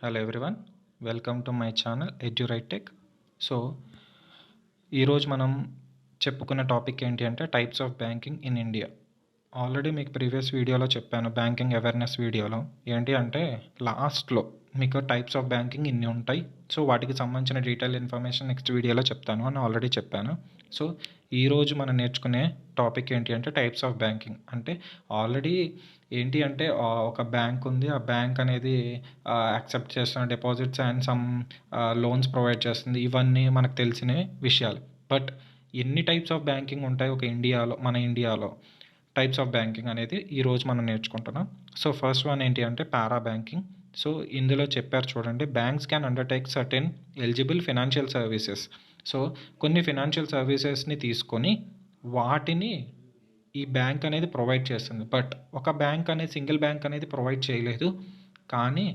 Hello everyone, welcome to my channel Edurite Tech. So ఈరోజు మనం చెప్పుకున్న టాపిక్ ఏంటి అంటే types of banking in India. Already మీకు ప్రీవియస్ వీడియోలో చెప్పాను, బ్యాంకింగ్ అవేర్నెస్ వీడియోలో. ఏంటి అంటే లాస్ట్లో మీకు టైప్స్ ఆఫ్ బ్యాంకింగ్ ఇన్ని ఉంటాయి, సో వాటికి సంబంధించిన డీటెయిల్ ఇన్ఫర్మేషన్ నెక్స్ట్ వీడియోలో చెప్తాను అని ఆల్రెడీ చెప్పాను. సో ఈరోజు మనం నేర్చుకునే టాపిక్ ఏంటి అంటే టైప్స్ ఆఫ్ బ్యాంకింగ్. అంటే ఆల్రెడీ ఏంటి అంటే ఒక బ్యాంక్ ఉంది, ఆ బ్యాంక్ అనేది యాక్సెప్ట్ చేస్తున్న deposits and some loans provide చేస్తుంది. ఇవన్నీ మనకు తెలిసిన విషయాలు. బట్ ఎన్ని టైప్స్ ఆఫ్ బ్యాంకింగ్ ఉంటాయి మన ఇండియాలో టైప్స్ ఆఫ్ బ్యాంకింగ్ అనేది ఈరోజు మనం నేర్చుకుంటున్నాం. సో ఫస్ట్ వన్ ఏంటి అంటే పారా బ్యాంకింగ్. సో ఇందులో చెప్పారు చూడండి, banks can undertake certain eligible financial services. So కొన్ని ఫినాన్షియల్ సర్వీసెస్ని తీసుకొని వాటిని ఈ బ్యాంక్ అనేది ప్రొవైడ్ చేస్తుంది. బట్ ఒక బ్యాంక్ అనేది సింగిల్ బ్యాంక్ అనేది ప్రొవైడ్ చేయలేదు, కానీ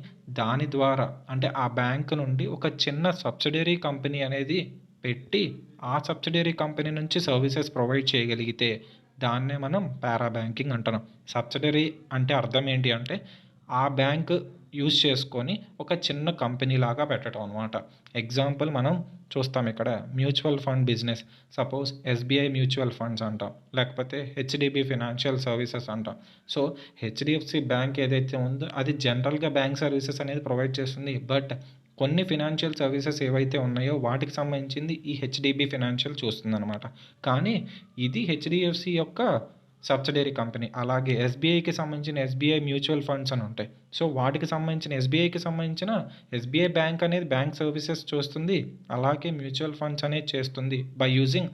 దాని ద్వారా అంటే ఆ బ్యాంక్ నుండి ఒక చిన్న సబ్సిడరీ కంపెనీ అనేది పెట్టి ఆ సబ్సిడరీ కంపెనీ నుంచి సర్వీసెస్ ప్రొవైడ్ చేయగలిగితే దాన్నే మనం పారా బ్యాంకింగ్ అంటున్నాం. సబ్సిడరీ అంటే అర్థం ఏంటి అంటే ఆ బ్యాంక్ యూజ్ చేసుకొని ఒక చిన్న కంపెనీ లాగా పెట్టడం అనమాట. ఎగ్జాంపుల్ మనం చూస్తాం ఇక్కడ mutual fund business. Suppose SBI mutual funds అంటాం, లేకపోతే హెచ్డిబి ఫినాన్షియల్ సర్వీసెస్ అంటాం. సో హెచ్డిఎఫ్సి బ్యాంక్ ఏదైతే ఉందో అది జనరల్గా బ్యాంక్ సర్వీసెస్ అనేది ప్రొవైడ్ చేస్తుంది. బట్ కొన్ని ఫినాన్షియల్ సర్వీసెస్ ఏవైతే ఉన్నాయో వాటికి సంబంధించింది ఈ హెచ్డిబి ఫినాన్షియల్ చూస్తుంది అనమాట. కానీ ఇది హెచ్డిఎఫ్సి యొక్క సబ్సిడరీ కంపెనీ. అలాగే ఎస్బీఐకి సంబంధించిన ఎస్బీఐ మ్యూచువల్ ఫండ్స్ అని ఉంటాయి. సో వాటికి సంబంధించిన ఎస్బీఐకి సంబంధించిన ఎస్బీఐ బ్యాంక్ అనేది బ్యాంక్ సర్వీసెస్ చూస్తుంది, అలాగే మ్యూచువల్ ఫండ్స్ అనేది చేస్తుంది by using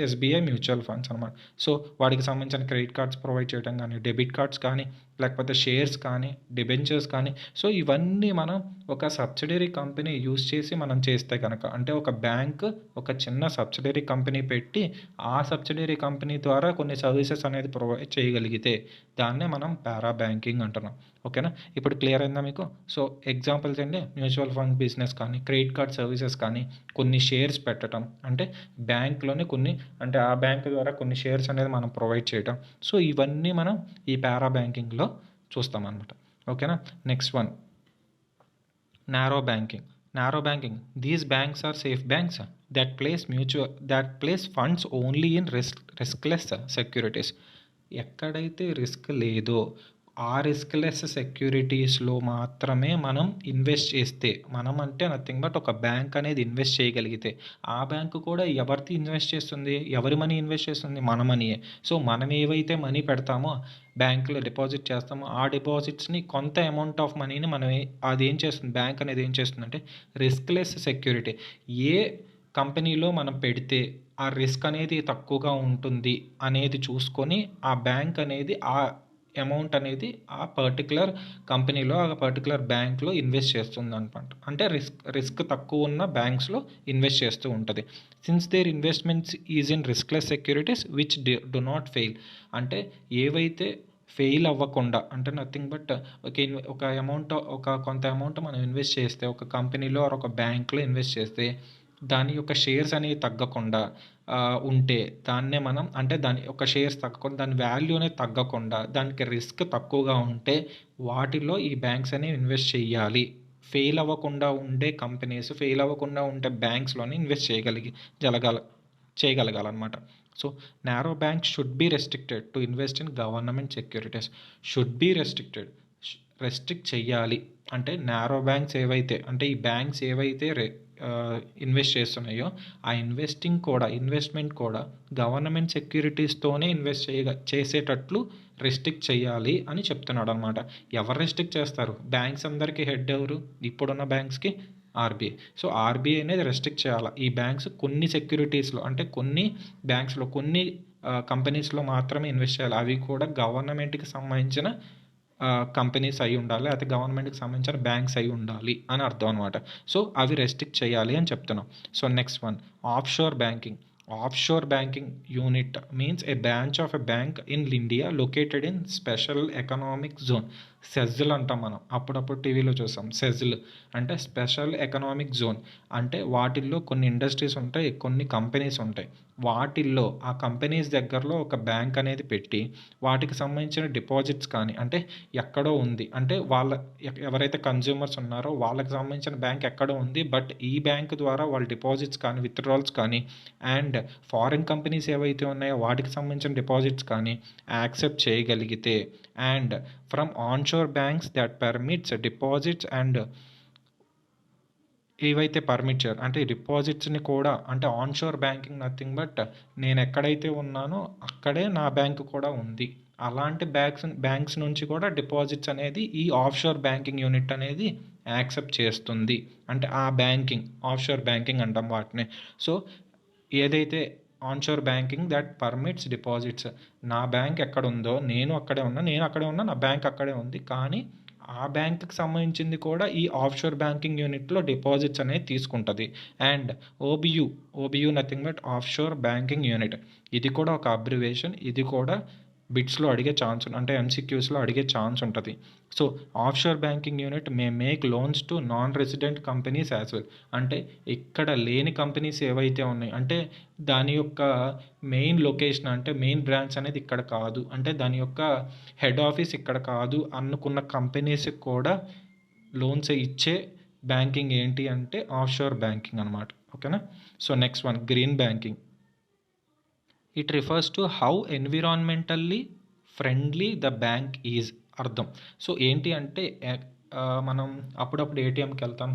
SBI mutual funds అనమాట. సో వాటికి సంబంధించిన క్రెడిట్ కార్డ్స్ ప్రొవైడ్ చేయడం కానీ, డెబిట్ కార్డ్స్ కానీ, లేకపోతే షేర్స్ కానీ, డిబెంచర్స్ కానీ, సో ఇవన్నీ మనం ఒక సబ్సిడరీ కంపెనీ యూజ్ చేసి మనం చేస్తే కనుక, అంటే ఒక బ్యాంక్ ఒక చిన్న సబ్సిడరీ కంపెనీ పెట్టి ఆ సబ్సిడరీ కంపెనీ ద్వారా కొన్ని సర్వీసెస్ అనేది ప్రొవైడ్ చేయగలిగితే దాన్నే మనం పారా బ్యాంకింగ్ అంటున్నాం. ఓకేనా, ఇప్పుడు క్లియర్ అయిందా మీకు? సో ఎగ్జాంపుల్స్ అండి, మ్యూచువల్ ఫండ్ బిజినెస్ కానీ, క్రెడిట్ కార్డ్ సర్వీసెస్ కానీ, కొన్ని షేర్స్ పెట్టడం అంటే బ్యాంక్లోనే కొన్ని, అంటే ఆ బ్యాంక్ ద్వారా కొన్ని షేర్స్ అనేది మనం ప్రొవైడ్ చేయడం. సో ఇవన్నీ మనం ఈ పారా బ్యాంకింగ్లో చూస్తామన్నమాట. ఓకేనా, next one narrow banking. Narrow banking, these banks are safe banks that place funds only in riskless securities. ఎక్కడైతే రిస్క్ లేదో ఆ రిస్క్లెస్ సెక్యూరిటీస్లో మాత్రమే మనం ఇన్వెస్ట్ చేస్తే, మనం అంటే నథింగ్ బట్ ఒక బ్యాంక్ అనేది ఇన్వెస్ట్ చేయగలిగితే, ఆ బ్యాంకు కూడా ఎవరిది ఇన్వెస్ట్ చేస్తుంది, ఎవరి మనీ ఇన్వెస్ట్ చేస్తుంది, మన మనీయే. సో మనం ఏవైతే మనీ పెడతామో బ్యాంకులో డిపాజిట్ చేస్తామో ఆ డిపాజిట్స్ని కొంత అమౌంట్ ఆఫ్ మనీని మనం అది ఏం చేస్తుంది, బ్యాంక్ అనేది ఏం చేస్తుందంటే రిస్క్లెస్ సెక్యూరిటీ. ఏ కంపెనీలో మనం పెడితే ఆ రిస్క్ అనేది తక్కువగా ఉంటుంది అనేది చూసుకొని ఆ బ్యాంక్ అనేది ఆ అమౌంట్ అనేది ఆ పర్టికులర్ కంపెనీలో ఆ పర్టికులర్ బ్యాంక్లో ఇన్వెస్ట్ చేస్తుంది అనమాట. అంటే రిస్క్ తక్కువ ఉన్న బ్యాంక్స్లో ఇన్వెస్ట్ చేస్తూ ఉంటుంది. Since their investments is in riskless securities which do not fail. అంటే ఏవైతే ఫెయిల్ అవ్వకుండా, అంటే నథింగ్ బట్ ఒక అమౌంట్, కొంత అమౌంట్ మనం ఇన్వెస్ట్ చేస్తే ఒక కంపెనీలో ఒక బ్యాంక్లో ఇన్వెస్ట్ చేస్తే దాని యొక్క షేర్స్ అనేవి తగ్గకుండా ఉంటే దాన్నే మనం, అంటే దాని యొక్క షేర్స్ తగ్గకుండా, దాని వాల్యూ అనేది తగ్గకుండా, దానికి రిస్క్ తక్కువగా ఉంటే వాటిలో ఈ బ్యాంక్స్ అనేవి ఇన్వెస్ట్ చేయాలి. ఫెయిల్ అవ్వకుండా ఉండే కంపెనీస్, ఫెయిల్ అవ్వకుండా ఉండే బ్యాంక్స్లోనే ఇన్వెస్ట్ చేయగలగాలన్నమాట. So narrow bank should be restricted to invest in government securities. Should be restrict చెయ్యాలి. అంటే నారో బ్యాంక్స్ ఏవైతే, అంటే ఈ బ్యాంక్స్ ఏవైతే ఇన్వెస్ట్ చేస్తున్నాయో ఆ ఇన్వెస్ట్మెంట్ కూడా గవర్నమెంట్ సెక్యూరిటీస్తోనే ఇన్వెస్ట్ చేసేటట్లు రెస్ట్రిక్ట్ చేయాలి అని చెప్తున్నాడు అనమాట. ఎవరు రెస్ట్రిక్ట్ చేస్తారు? బ్యాంక్స్ అందరికీ హెడ్ ఎవరు ఇప్పుడున్న బ్యాంక్స్కి? ఆర్బీఐ. సో ఆర్బీఐ అనేది రెస్ట్రిక్ట్ చేయాలి. ఈ బ్యాంక్స్ కొన్ని సెక్యూరిటీస్లో, అంటే కొన్ని బ్యాంక్స్లో, కొన్ని కంపెనీస్లో మాత్రమే ఇన్వెస్ట్ చేయాలి. అవి కూడా గవర్నమెంట్కి సంబంధించిన కంపెనీస్ అయి ఉండాలి, అయితే గవర్నమెంట్కి సంబంధించిన బ్యాంక్స్ అయి ఉండాలి అని అర్థం అనమాట. సో అవి రెస్ట్రిక్ట్ చేయాలి అని చెప్తున్నాం. So next one offshore banking. Offshore banking unit means a branch of a bank in India located in special economic zone సెజ్లు అంటాం మనం, అప్పుడప్పుడు టీవీలో చూసాం. సెజ్లు అంటే స్పెషల్ ఎకనామిక్ జోన్. అంటే వాటిల్లో కొన్ని ఇండస్ట్రీస్ ఉంటాయి, కొన్ని కంపెనీస్ ఉంటాయి. వాటిల్లో ఆ కంపెనీస్ దగ్గరలో ఒక బ్యాంక్ అనేది పెట్టి వాటికి సంబంధించిన డిపాజిట్స్ కానీ, అంటే ఎక్కడో ఉంది అంటే వాళ్ళ ఎవరైతే కన్జ్యూమర్స్ ఉన్నారో వాళ్ళకి సంబంధించిన బ్యాంక్ ఎక్కడో ఉంది, బట్ ఈ బ్యాంక్ ద్వారా వాళ్ళ డిపాజిట్స్ కానీ, విత్డ్రాల్స్ కానీ, అండ్ ఫారిన్ కంపెనీస్ ఏవైతే ఉన్నాయో వాటికి సంబంధించిన డిపాజిట్స్ కానీ యాక్సెప్ట్ చేయగలిగితే, and from onshore banks that permits deposits, and ఏవైతే పర్మిట్ చేయరు అంటే డిపాజిట్స్ని కూడా, అంటే ఆన్షోర్ బ్యాంకింగ్ నథింగ్ బట్ నేను ఎక్కడైతే ఉన్నానో అక్కడే నా బ్యాంక్ కూడా ఉంది, అలాంటి బ్యాంక్స్ నుంచి కూడా డిపాజిట్స్ అనేది ఈ ఆఫ్షోర్ బ్యాంకింగ్ యూనిట్ అనేది యాక్సెప్ట్ చేస్తుంది. అంటే ఆ బ్యాంకింగ్ ఆఫ్షోర్ బ్యాంకింగ్ అంటాం వాటిని. సో ఏదైతే onshore banking that permits deposits, నా బ్యాంక్ ఎక్కడ ఉందో నేను అక్కడే ఉన్నా, నా బ్యాంక్ అక్కడే ఉంది, కానీ ఆ బ్యాంక్కి సంబంధించింది కూడా ఈ ఆఫ్షోర్ బ్యాంకింగ్ యూనిట్లో డిపాజిట్స్ అనేది తీసుకుంటుంది. And OBU nothing but offshore banking unit, ఇది కూడా ఒక అబ్రివేషన్. ఇది కూడా బిట్స్లో అడిగే ఛాన్స్, అంటే ఎంసీక్యూస్లో అడిగే ఛాన్స్ ఉంటుంది. So offshore banking unit may make loans to non resident companies as well. అంటే ఇక్కడ లేని కంపెనీస్ ఏవైతే ఉన్నాయి, అంటే దాని యొక్క మెయిన్ లొకేషన్, అంటే మెయిన్ బ్రాంచ్ అనేది ఇక్కడ కాదు, అంటే దాని యొక్క హెడ్ ఆఫీస్ ఇక్కడ కాదు అనుకున్న కంపెనీస్కి కూడా లోన్స్ ఇచ్చే బ్యాంకింగ్ ఏంటి అంటే ఆఫ్షోర్ బ్యాంకింగ్ అనమాట. ఓకేనా. So next one, green banking. It refers to how environmentally friendly the bank is అర్థం. సో ఏంటి అంటే మనం అప్పుడప్పుడు ఏటీఎంకి వెళ్తాం,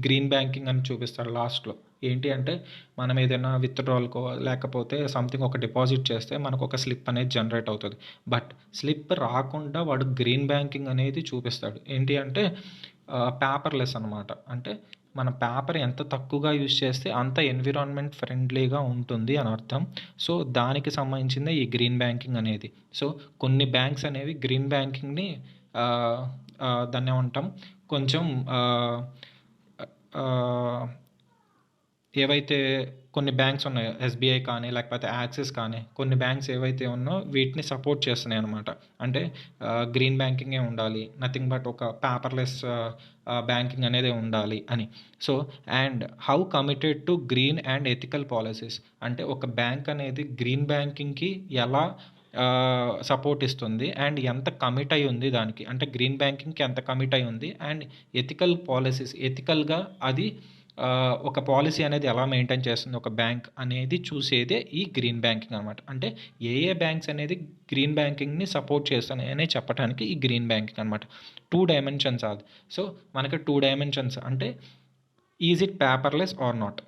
గ్రీన్ బ్యాంకింగ్ అని చూపిస్తారు లాస్ట్లో. ఏంటి అంటే మనం ఏదైనా విత్డ్రాల్కో లేకపోతే సంథింగ్ ఒక డిపాజిట్ చేస్తే మనకు ఒక స్లిప్ అనేది జనరేట్ అవుతుంది. బట్ స్లిప్ రాకుండా వాడు గ్రీన్ బ్యాంకింగ్ అనేది చూపిస్తాడు. ఏంటి అంటే పేపర్లెస్ అనమాట. అంటే మన పేపర్ ఎంత తక్కువగా యూజ్ చేస్తే అంత ఎన్విరాన్మెంట్ ఫ్రెండ్లీగా ఉంటుంది అని అర్థం. సో దానికి సంబంధించిందే ఈ గ్రీన్ బ్యాంకింగ్ అనేది. సో కొన్ని బ్యాంక్స్ అనేవి గ్రీన్ బ్యాంకింగ్ని దాన్ని ఏమంటాం, కొంచెం ఏవైతే కొన్ని బ్యాంక్స్ ఉన్నాయో, ఎస్బీఐ కానీ లేకపోతే యాక్సిస్ కానీ, కొన్ని బ్యాంక్స్ ఏవైతే ఉన్నాయో వీటిని సపోర్ట్ చేస్తున్నాయి అనమాట. అంటే గ్రీన్ బ్యాంకింగే ఉండాలి, నథింగ్ బట్ ఒక పేపర్లెస్ బ్యాంకింగ్ అనేది ఉండాలి అని. So and how committed to green and ethical policies, అంటే ఒక బ్యాంక్ అనేది గ్రీన్ బ్యాంకింగ్కి ఎలా సపోర్ట్ ఇస్తుంది అండ్ ఎంత కమిట్ అయి ఉంది దానికి, అంటే గ్రీన్ బ్యాంకింగ్కి ఎంత కమిట్ అయి ఉంది, అండ్ ఎథికల్ పాలసీస్, ఎథికల్గా అది ఒక పాలసీ అనేది ఎలా మెయింటైన్ చేస్తుంది ఒక బ్యాంక్ అనేది చూసేదే ఈ గ్రీన్ బ్యాంకింగ్ అనమాట. అంటే ఏ బ్యాంక్స్ అనేది గ్రీన్ బ్యాంకింగ్ని సపోర్ట్ చేస్తున్నాయని చెప్పడానికి ఈ గ్రీన్ బ్యాంకింగ్ అనమాట. 2 డైమెన్షన్స్ అది. సో మనకి 2 డైమెన్షన్స్, అంటే is it paperless or not,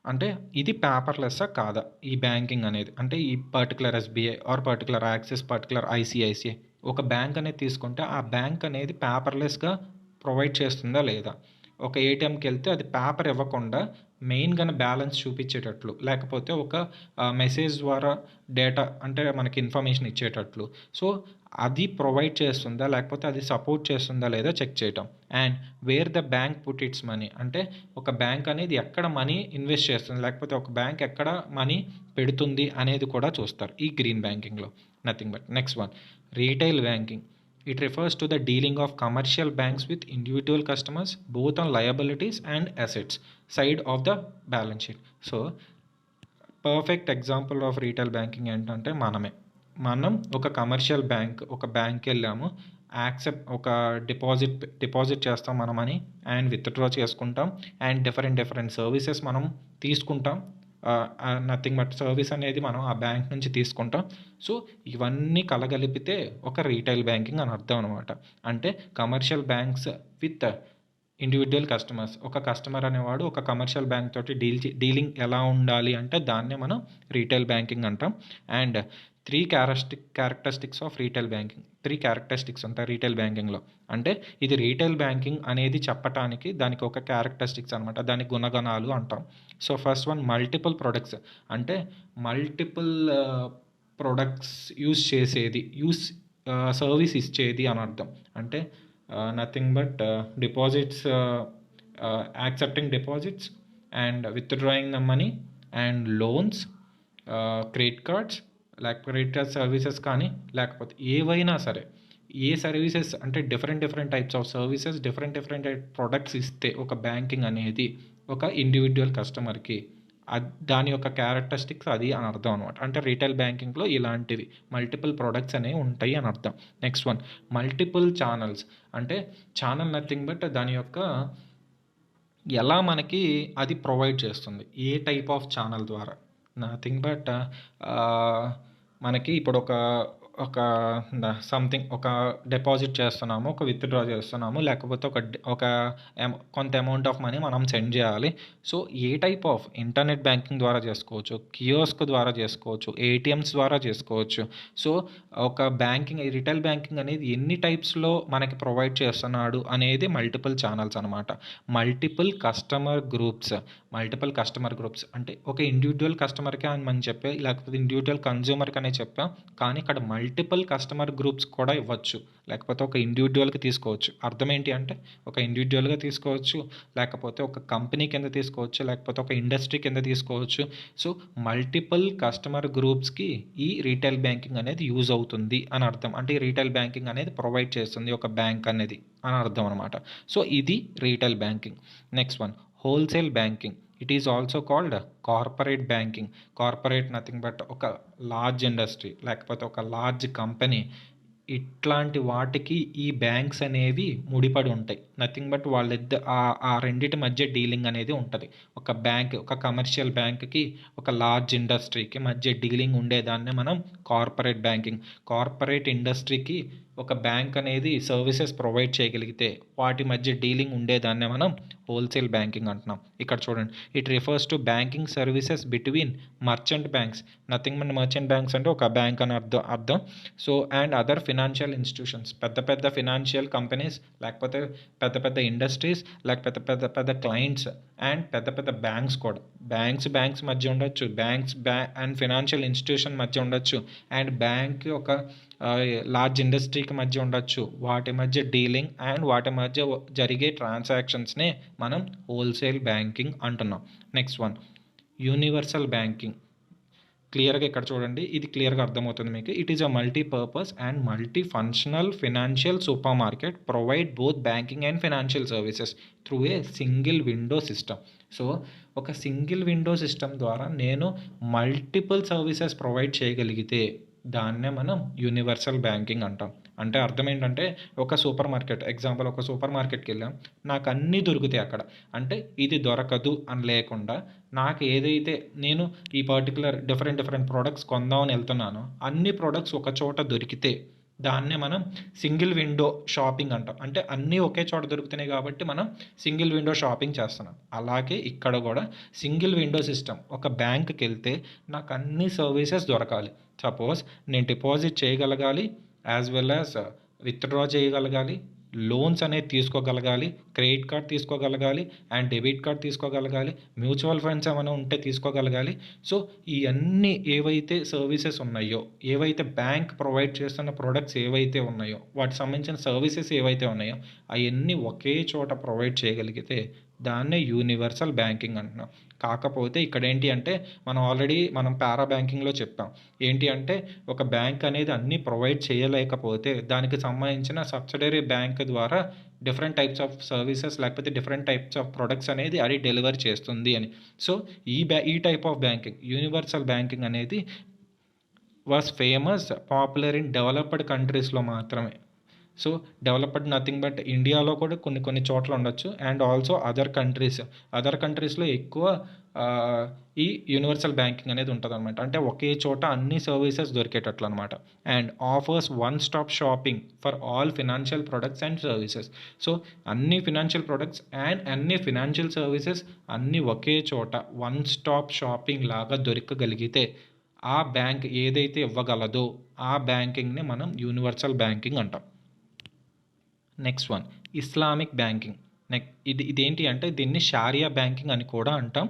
అంటే ఇది పేపర్లెస్సా కాదా ఈ బ్యాంకింగ్ అనేది. అంటే ఈ particular SBI or particular Axis, particular ICICI ఒక బ్యాంక్ అనేది తీసుకుంటే ఆ బ్యాంక్ అనేది పేపర్లెస్గా ప్రొవైడ్ చేస్తుందా లేదా. ఒక ఏటీఎంకి వెళ్తే అది పేపర్ ఇవ్వకుండా మెయిన్గా బ్యాలెన్స్ చూపించేటట్లు, లేకపోతే ఒక మెసేజ్ ద్వారా డేటా అంటే మనకి ఇన్ఫర్మేషన్ ఇచ్చేటట్లు, సో అది ప్రొవైడ్ చేస్తుందా లేకపోతే అది సపోర్ట్ చేస్తుందా లేదా చెక్ చేయటం. And wear the bank put it's money, అంటే ఒక బ్యాంక్ అనేది ఎక్కడ మనీ ఇన్వెస్ట్ చేస్తుంది లేకపోతే ఒక బ్యాంక్ ఎక్కడ మనీ పెడుతుంది అనేది కూడా చూస్తారు ఈ గ్రీన్ బ్యాంకింగ్లో. Nothing but next one, retail banking. It refers to the dealing of commercial banks with individual customers both on liabilities and assets side of the balance sheet. So perfect example of retail banking ఏంటంటే మనం ఒక commercial bank, ఒక బ్యాంక్కి వెళ్ళాము, ఒక deposit చేస్తాం మన money and withdraw చేసుకుంటాం అండ్ డిఫరెంట్ సర్వీసెస్ మనం తీసుకుంటాం. నథింగ్ బట్ సర్వీస్ అనేది మనం ఆ బ్యాంక్ నుంచి తీసుకుంటాం. సో ఇవన్నీ కలగలిపితే ఒక రీటైల్ బ్యాంకింగ్ అని అర్థం అనమాట. అంటే commercial banks with individual customers, ఒక కస్టమర్ అనేవాడు ఒక కమర్షియల్ బ్యాంక్ తోటి డీలింగ్ ఎలా ఉండాలి అంటే దాన్నే మనం రీటైల్ బ్యాంకింగ్ అంటాం. And 3 characteristics of retail banking, 3 characteristics ఉంటాయి రీటైల్ బ్యాంకింగ్లో. అంటే ఇది రీటైల్ బ్యాంకింగ్ అనేది చెప్పటానికి దానికి ఒక క్యారెక్టరిస్టిక్స్ అనమాట, దాని గుణగణాలు అంటాం. So first one, multiple products, అంటే మల్టిపుల్ ప్రొడక్ట్స్ సర్వీస్ ఇచ్చేది అని అర్థం. అంటే nothing but deposits, accepting deposits and withdrawing the money and loans, credit cards, credit card services కానీ లేకపోతే ఏవైనా సరే ఏ సర్వీసెస్ అంటే different types of services, different products ఇస్తే ఒక బ్యాంకింగ్ అనేది ఒక ఇండివిజువల్ కస్టమర్కి దాని యొక్క క్యారెక్టరిస్టిక్స్ అది అని అర్థం అనమాట. అంటే రీటైల్ బ్యాంకింగ్లో ఇలాంటివి మల్టిపుల్ ప్రొడక్ట్స్ అనేవి ఉంటాయి అని అర్థం. Next one, multiple channels. అంటే ఛానల్ నథింగ్ బట్ దాని యొక్క ఎలా మనకి అది ప్రొవైడ్ చేస్తుంది, ఏ టైప్ ఆఫ్ ఛానల్ ద్వారా. నథింగ్ బట్ మనకి ఇప్పుడు ఒక సంథింగ్ ఒక డిపాజిట్ చేస్తున్నాము, ఒక విత్డ్రా చేస్తున్నాము, లేకపోతే ఒక కొంత అమౌంట్ ఆఫ్ మనీ మనం సెండ్ చేయాలి. So A type of internet banking ద్వారా చేసుకోవచ్చు, కియోస్క్ ద్వారా చేసుకోవచ్చు, ఏటీఎమ్స్ ద్వారా చేసుకోవచ్చు. సో ఒక రీటైల్ బ్యాంకింగ్ అనేది ఎన్ని టైప్స్లో మనకి ప్రొవైడ్ చేస్తున్నాడు అనేది మల్టిపుల్ ఛానల్స్ అనమాట. మల్టిపుల్ కస్టమర్ గ్రూప్స్ అంటే ఒక ఇండివిజువల్ కస్టమర్కే అని మనం చెప్పే, లేకపోతే ఇండివిజువల్ కన్జ్యూమర్కి అనే చెప్పాం, కానీ ఇక్కడ మల్టిపుల్ కస్టమర్ గ్రూప్స్ కూడా ఇవ్వచ్చు, లేకపోతే ఒక ఇండివిజువల్కి తీసుకోవచ్చు. అర్థం ఏంటి అంటే ఒక ఇండివిజువల్గా తీసుకోవచ్చు, లేకపోతే ఒక కంపెనీ కింద తీసుకోవచ్చు, లేకపోతే ఒక ఇండస్ట్రీ కింద తీసుకోవచ్చు. సో మల్టిపుల్ కస్టమర్ గ్రూప్స్కి ఈ రీటైల్ బ్యాంకింగ్ అనేది యూజ్ అవుతుంది అని అర్థం. అంటే ఈ రీటైల్ బ్యాంకింగ్ అనేది ప్రొవైడ్ చేస్తుంది ఒక బ్యాంక్ అనేది అని అర్థం అనమాట. సో ఇది retail banking. Next one, wholesale banking. It is also called corporate banking. Corporate nothing but ఒక లార్జ్ ఇండస్ట్రీ, లేకపోతే ఒక లార్జ్ కంపెనీ, ఇట్లాంటి వాటికి ఈ బ్యాంక్స్ అనేవి ముడిపడి ఉంటాయి. నథింగ్ బట్ ఆ రెండింటి మధ్య డీలింగ్ అనేది ఉంటుంది. ఒక కమర్షియల్ బ్యాంక్కి ఒక లార్జ్ ఇండస్ట్రీకి మధ్య డీలింగ్ ఉండేదాన్ని మనం కార్పొరేట్ బ్యాంకింగ్. కార్పొరేట్ ఇండస్ట్రీకి ఒక బ్యాంక్ అనేది సర్వీసెస్ ప్రొవైడ్ చేయగలిగితే వాటి మధ్య డీలింగ్ ఉండేదాన్నే మనం హోల్సేల్ బ్యాంకింగ్ అంటున్నాం. ఇక్కడ చూడండి, it refers to banking services between merchant banks. Nothing but merchant banks అంటే ఒక బ్యాంక్ అని అర్థం. So and other financial institutions, పెద్ద ఫినాన్షియల్ కంపెనీస్, లేకపోతే పెద్ద ఇండస్ట్రీస్, లేకపోతే పెద్ద క్లయింట్స్, అండ్ పెద్ద బ్యాంక్స్ కూడా. బ్యాంక్స్ మధ్య ఉండొచ్చు, అండ్ ఫినాన్షియల్ ఇన్స్టిట్యూషన్ మధ్య ఉండొచ్చు, అండ్ బ్యాంక్ ఒక లార్జ్ ఇండస్ట్రీకి మధ్య ఉండొచ్చు. వాటి మధ్య డీలింగ్ అండ్ వాటి మధ్య జరిగే ట్రాన్సాక్షన్స్నే మనం హోల్సేల్ బ్యాంకింగ్ అంటున్నాం. Next one, universal banking. క్లియర్గా ఇక్కడ చూడండి, ఇది క్లియర్గా అర్థమవుతుంది మీకు. It is a multipurpose and multi functional financial super market provide both banking and financial services through a single window system. So ఒక సింగిల్ విండో సిస్టమ్ ద్వారా నేను మల్టిపుల్ సర్వీసెస్ ప్రొవైడ్ చేయగలిగితే దాన్నే మనం యూనివర్సల్ బ్యాంకింగ్ అంటాం. అంటే అర్థం ఏంటంటే ఒక సూపర్ మార్కెట్కి వెళ్ళాం, నాకు అన్నీ దొరుకుతాయి అక్కడ. అంటే ఇది దొరకదు అని లేకుండా నాకు ఏదైతే నేను ఈ పర్టికులర్ డిఫరెంట్ ప్రోడక్ట్స్ కొందామని వెళ్తున్నానో అన్ని ప్రోడక్ట్స్ ఒక చోట దొరికితే దాన్నే మనం సింగిల్ విండో షాపింగ్ అంటాం. అంటే అన్నీ ఒకే చోట దొరుకుతున్నాయి కాబట్టి మనం సింగిల్ విండో షాపింగ్ చేస్తున్నాం. అలాగే ఇక్కడ కూడా సింగిల్ విండో సిస్టమ్. ఒక బ్యాంక్కి వెళ్తే నాకు అన్ని సర్వీసెస్ దొరకాలి. సపోజ్ నేను డిపాజిట్ చేయగలగాలి, యాజ్ వెల్ యాజ్ విత్డ్రా చేయగలగాలి, లోన్స్ అనేది తీసుకోగలగాలి, క్రెడిట్ కార్డ్ తీసుకోగలగాలి, అండ్ డెబిట్ కార్డ్ తీసుకోగలగాలి, మ్యూచువల్ ఫండ్స్ ఏమైనా ఉంటే తీసుకోగలగాలి. సో ఇవన్నీ ఏవైతే సర్వీసెస్ ఉన్నాయో, ఏవైతే బ్యాంక్ ప్రొవైడ్ చేస్తున్న ప్రొడక్ట్స్ ఏవైతే ఉన్నాయో, వాటికి సంబంధించిన సర్వీసెస్ ఏవైతే ఉన్నాయో అవన్నీ ఒకే చోట ప్రొవైడ్ చేయగలిగితే దాన్నే యూనివర్సల్ బ్యాంకింగ్ అంటున్నాం. కాకపోతే ఇక్కడ ఏంటి అంటే మనం పారా బ్యాంకింగ్లో చెప్పాం ఏంటి అంటే ఒక బ్యాంక్ అనేది అన్నీ ప్రొవైడ్ చేయలేకపోతే దానికి సంబంధించిన సబ్సిడరీ బ్యాంక్ ద్వారా డిఫరెంట్ టైప్స్ ఆఫ్ సర్వీసెస్, లేకపోతే డిఫరెంట్ టైప్స్ ఆఫ్ ప్రొడక్ట్స్ అనేది అది డెలివర్ చేస్తుంది అని. సో ఈ type of banking, universal banking అనేది was famous, popular in developed కంట్రీస్లో మాత్రమే. సో డెవలప్డ్ నథింగ్ బట్ ఇండియాలో కూడా కొన్ని చోట్ల ఉండొచ్చు, అండ్ ఆల్సో అదర్ కంట్రీస్లో ఎక్కువ ఈ యూనివర్సల్ బ్యాంకింగ్ అనేది ఉంటుంది అనమాట. అంటే ఒకే చోట అన్ని సర్వీసెస్ దొరికేటట్లు అనమాట. And offers one stop shopping for all financial products and services. So అన్ని ఫినాన్షియల్ ప్రొడక్ట్స్ అండ్ అన్ని ఫినాన్షియల్ సర్వీసెస్ అన్నీ ఒకే చోట వన్ స్టాప్ షాపింగ్ లాగా దొరకగలిగితే ఆ బ్యాంక్ ఏదైతే ఇవ్వగలదో ఆ బ్యాంకింగ్ని మనం యూనివర్సల్ బ్యాంకింగ్ అంటాం. Next one, Islamic banking. ఇదేంటి అంటే దీన్ని షారియా బ్యాంకింగ్ అని కూడా అంటాం.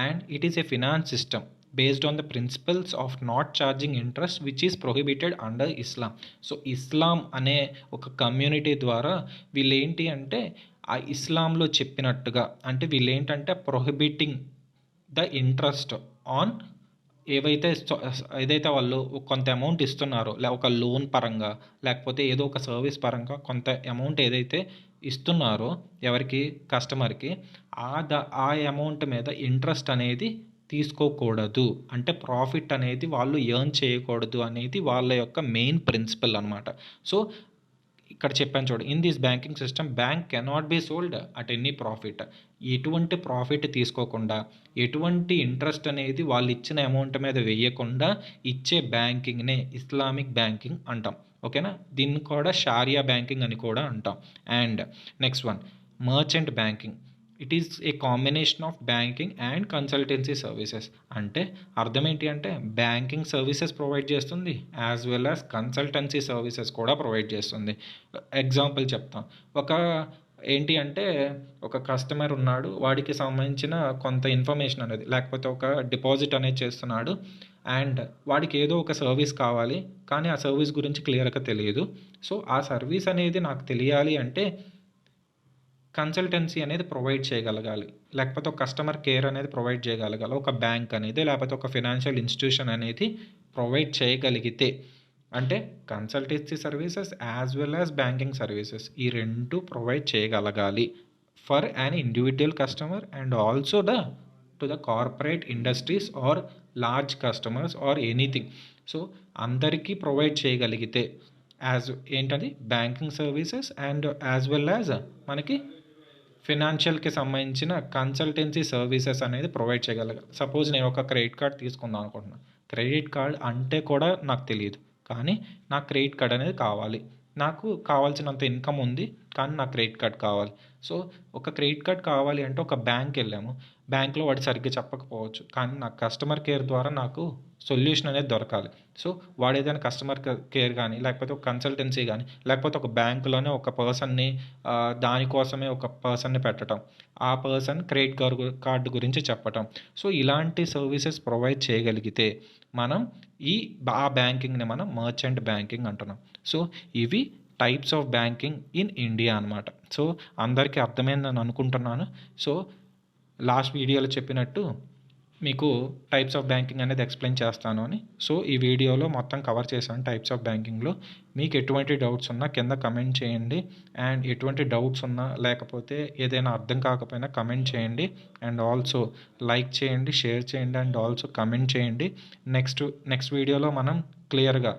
And it is a finance system based on the principles of not charging interest which is prohibited under Islam. So Islam అనే ఒక కమ్యూనిటీ ద్వారా వీళ్ళేంటి అంటే ఆ ఇస్లాంలో చెప్పినట్టుగా, అంటే వీళ్ళేంటంటే ప్రొహిబిటింగ్ ద ఇంట్రెస్ట్ ఆన్ ఏవైతే ఏదైతే వాళ్ళు కొంత అమౌంట్ ఇస్తున్నారో ఒక లోన్ పరంగా లేకపోతే ఏదో ఒక సర్వీస్ పరంగా కొంత అమౌంట్ ఏదైతే ఇస్తున్నారో ఎవరికి కస్టమర్కి ఆ అమౌంట్ మీద ఇంట్రెస్ట్ అనేది తీసుకోకూడదు. అంటే ప్రాఫిట్ అనేది వాళ్ళు ఎర్న్ చేయకూడదు అనేది వాళ్ళ యొక్క మెయిన్ ప్రిన్సిపల్ అనమాట. సో ఇక్కడ చెప్పాను చూడు, in this banking system bank cannot be sold at any profit. ఎటువంటి ప్రాఫిట్ తీసుకోకుండా ఎటువంటి ఇంట్రెస్ట్ అనేది వాళ్ళు ఇచ్చిన అమౌంట్ మీద వేయకుండా ఇచ్చే బ్యాంకింగ్నే ఇస్లామిక్ బ్యాంకింగ్ అంటాం. ఓకేనా? దీన్ని కూడా షారియా బ్యాంకింగ్ అని కూడా అంటాం. And next one, merchant banking. It is A combination of banking and consultancy services. అంటే అర్థం ఏంటి అంటే బ్యాంకింగ్ సర్వీసెస్ ప్రొవైడ్ చేస్తుంది as well as consultancy services కూడా ప్రొవైడ్ చేస్తుంది. ఎగ్జాంపుల్ చెప్తాం. ఏంటి అంటే ఒక కస్టమర్ ఉన్నాడు, వాడికి సంబంధించిన కొంత ఇన్ఫర్మేషన్ అనేది లేకపోతే ఒక డిపాజిట్ అనేది చేస్తున్నాడు అండ్ వాడికి ఏదో ఒక సర్వీస్ కావాలి, కానీ ఆ సర్వీస్ గురించి క్లియర్గా తెలియదు. సో ఆ సర్వీస్ అనేది నాకు తెలియాలి అంటే కన్సల్టెన్సీ అనేది ప్రొవైడ్ చేయగలగాలి, లేకపోతే ఒక కస్టమర్ కేర్ అనేది ప్రొవైడ్ చేయగలగాలి ఒక బ్యాంక్ అనేది, లేకపోతే ఒక ఫినాన్షియల్ ఇన్స్టిట్యూషన్ అనేది ప్రొవైడ్ చేయగలిగితే, అంటే consultancy services as well as banking services ఈ రెండు ప్రొవైడ్ చేయగలగాలి for an individual customer and also to the corporate industries or large customers or anything. So అందరికీ ప్రొవైడ్ చేయగలిగితే ఏంటది banking services and as well as మనకి ఫినాన్షియల్కి సంబంధించిన consultancy services అనేది ప్రొవైడ్ చేయగలగాలి. సపోజ్ నేను ఒక క్రెడిట్ కార్డ్ తీసుకుందాం అనుకుంటున్నాను. క్రెడిట్ కార్డ్ అంటే కూడా నాకు తెలియదు, కానీ నాకు క్రెడిట్ కార్డ్ అనేది కావాలి. నాకు కావాల్సినంత ఇన్కమ్ ఉంది, కానీ నాకు క్రెడిట్ కార్డ్ కావాలి. సో ఒక క్రెడిట్ కార్డ్ కావాలి అంటే ఒక బ్యాంక్ వెళ్ళాము, బ్యాంక్లో వాడు సరిగ్గా చెప్పకపోవచ్చు, కానీ నాకు కస్టమర్ కేర్ ద్వారా నాకు సొల్యూషన్ అనేది దొరకాలి. సో వాడు ఏదైనా కస్టమర్ కేర్ కానీ లేకపోతే ఒక కన్సల్టెన్సీ కానీ లేకపోతే ఒక బ్యాంకులోనే ఒక పర్సన్ని దానికోసమే ఒక పర్సన్ని పెట్టడం, ఆ పర్సన్ క్రెడిట్ కార్డు గురించి చెప్పటం. సో ఇలాంటి సర్వీసెస్ ప్రొవైడ్ చేయగలిగితే మనం ఆ బ్యాంకింగ్ని మనం మర్చెంట్ బ్యాంకింగ్ అంటున్నాం. సో ఇవి types of banking in India అనమాట. సో అందరికీ అర్థమైందని అనుకుంటున్నాను. సో లాస్ట్ వీడియోలో చెప్పినట్టు మీకు టైప్స్ ఆఫ్ బ్యాంకింగ్ అనేది ఎక్స్ప్లెయిన్ చేస్తాను అని. సో ఈ వీడియోలో మొత్తం కవర్ చేశాను టైప్స్ ఆఫ్ బ్యాంకింగ్లో. మీకు ఎటువంటి డౌట్స్ ఉన్నా కింద కమెంట్ చేయండి. అండ్ ఎటువంటి డౌట్స్ ఉన్నా లేకపోతే ఏదైనా అర్థం కాకపోయినా కమెంట్ చేయండి. అండ్ ఆల్సో లైక్ చేయండి, షేర్ చేయండి అండ్ ఆల్సో కమెంట్ చేయండి. నెక్స్ట్ వీడియోలో మనం క్లియర్గా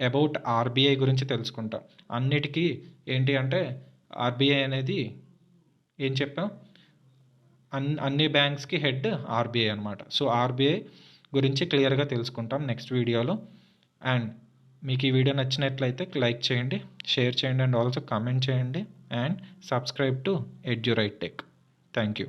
అబౌట్ ఆర్బీఐ గురించి తెలుసుకుంటాం. అన్నిటికీ ఏంటి అంటే ఆర్బీఐ అనేది ఏం చెప్పాం, అన్ని బ్యాంక్స్కి హెడ్ ఆర్బీఐ అనమాట. సో ఆర్బీఐ గురించి క్లియర్గా తెలుసుకుంటాం నెక్స్ట్ వీడియోలో. అండ్ మీకు ఈ వీడియో నచ్చినట్లయితే లైక్ చేయండి, షేర్ చేయండి అండ్ ఆల్సో కామెంట్ చేయండి and subscribe to Edurite tech. Thank you.